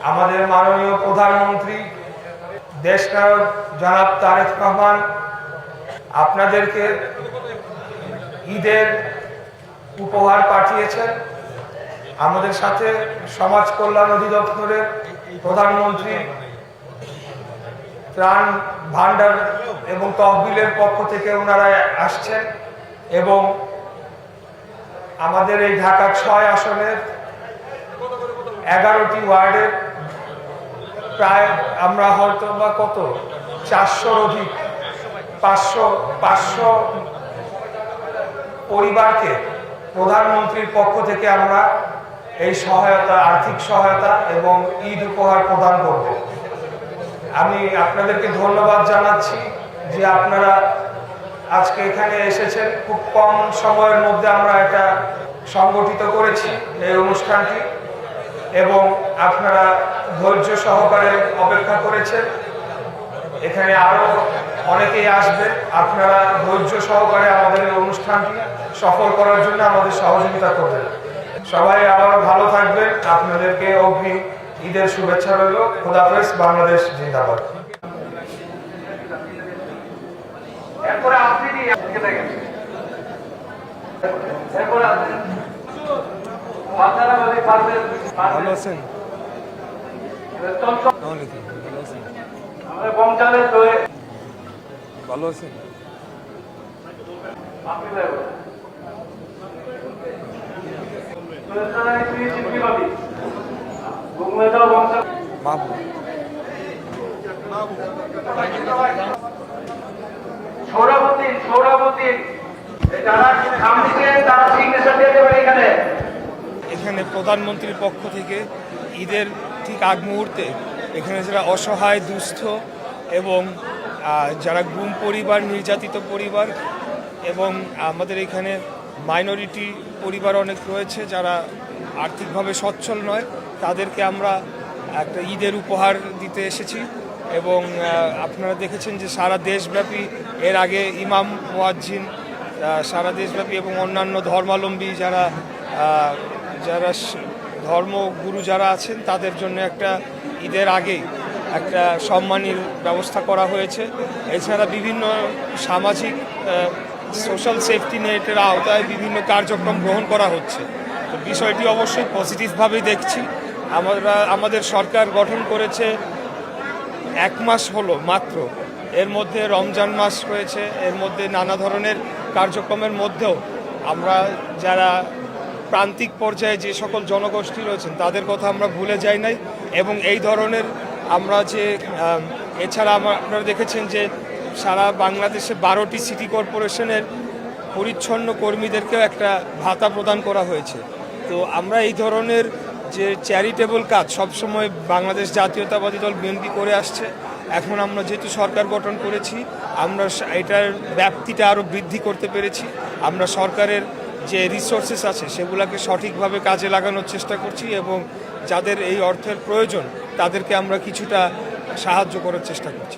আমাদের মাননীয় প্রধানমন্ত্রী দেশনায়ক জনাব তারেক রহমান আপনাদেরকে ঈদের উপহার পাঠিয়েছেন। আমাদের সাথে সমাজ কল্যাণ অধিদপ্তরের প্রধানমন্ত্রী ত্রাণ ভান্ডার এবং তহবিলের পক্ষ থেকে ওনারা আসছেন এবং আমাদের এই ঢাকা ৬ আসনের 11টি ওয়ার্ডের প্রায় আমরা হয়তো বা কত 400-র অধিক 500 পরিবারকে প্রধানমন্ত্রীর পক্ষ থেকে আমরা এই সহায়তা, আর্থিক সহায়তা এবং ঈদ উপহার প্রদান করব। আমি আপনাদেরকে ধন্যবাদ জানাচ্ছি যে আপনারা আজকে এখানে এসেছেন। খুব কম সময়ের মধ্যে আমরা এটা সংগঠিত করেছি এই অনুষ্ঠানটি এবং আপনারা ধৈর্য সহকারে অপেক্ষা করেছেন। এখানে আরো অনেকেই আসবে। আপনারা ধৈর্য সহকারে আমাদের এই অনুষ্ঠানটি সফল করার জন্য আমাদের সহযোগিতা করবেন। সবাই আবার ভালো থাকবেন। আপনাদেরকে অগ্রিম ঈদের শুভেচ্ছা রইল। খোদাফেজ। বাংলাদেশ জিন্দাবাদ। ভালো আছেন? ভালো আছেন? এখানে প্রধানমন্ত্রীর পক্ষ থেকে ঈদের ঠিক আগ মুহূর্তে এখানে যারা অসহায়, দুস্থ এবং যারা গুম পরিবার, নির্যাতিত পরিবার এবং আমাদের এখানে মাইনরিটি পরিবার অনেক রয়েছে যারা আর্থিকভাবে সচ্ছল নয়, তাদেরকে আমরা একটা ঈদের উপহার দিতে এসেছি। এবং আপনারা দেখেছেন যে সারা দেশব্যাপী এর আগে ইমাম, মুয়াজ্জিন সারা দেশব্যাপী এবং অন্যান্য ধর্মাবলম্বী যারা ধর্মগুরু যারা আছেন তাদের জন্য একটা ঈদের আগেই একটা সম্মানীর ব্যবস্থা করা হয়েছে। এছাড়া বিভিন্ন সামাজিক সোশ্যাল সেফটি নেটের আওতায় বিভিন্ন কার্যক্রম গ্রহণ করা হচ্ছে। তো বিষয়টি অবশ্যই পজিটিভভাবেই দেখছি। আমাদের সরকার গঠন করেছে 1 মাস হলো মাত্র। এর মধ্যে রমজান মাস রয়েছে, এর মধ্যে নানা ধরনের কার্যক্রমের মধ্যেও আমরা যারা প্রান্তিক পর্যায়ে যে সকল জনগোষ্ঠী রয়েছেন তাদের কথা আমরা ভুলে যাই নাই। এবং এই ধরনের আমরা যে এছাড়া আপনারা দেখেছেন যে সারা বাংলাদেশে 12টি সিটি কর্পোরেশনের পরিচ্ছন্ন কর্মীদেরকেও একটা ভাতা প্রদান করা হয়েছে। তো আমরা এই ধরনের যে চ্যারিটেবল কাজ সবসময় বাংলাদেশ জাতীয়তাবাদী দল বিএনপি করে আসছে। এখন আমরা যেহেতু সরকার গঠন করেছি, আমরা এটার ব্যাপ্তিটা আরও বৃদ্ধি করতে পেরেছি। আমরা সরকারের যে রিসোর্সেস আছে সেগুলোকে সঠিকভাবে কাজে লাগানোর চেষ্টা করছি এবং যাদের এই অর্থের প্রয়োজন তাদেরকে আমরা কিছুটা সাহায্য করার চেষ্টা করছি।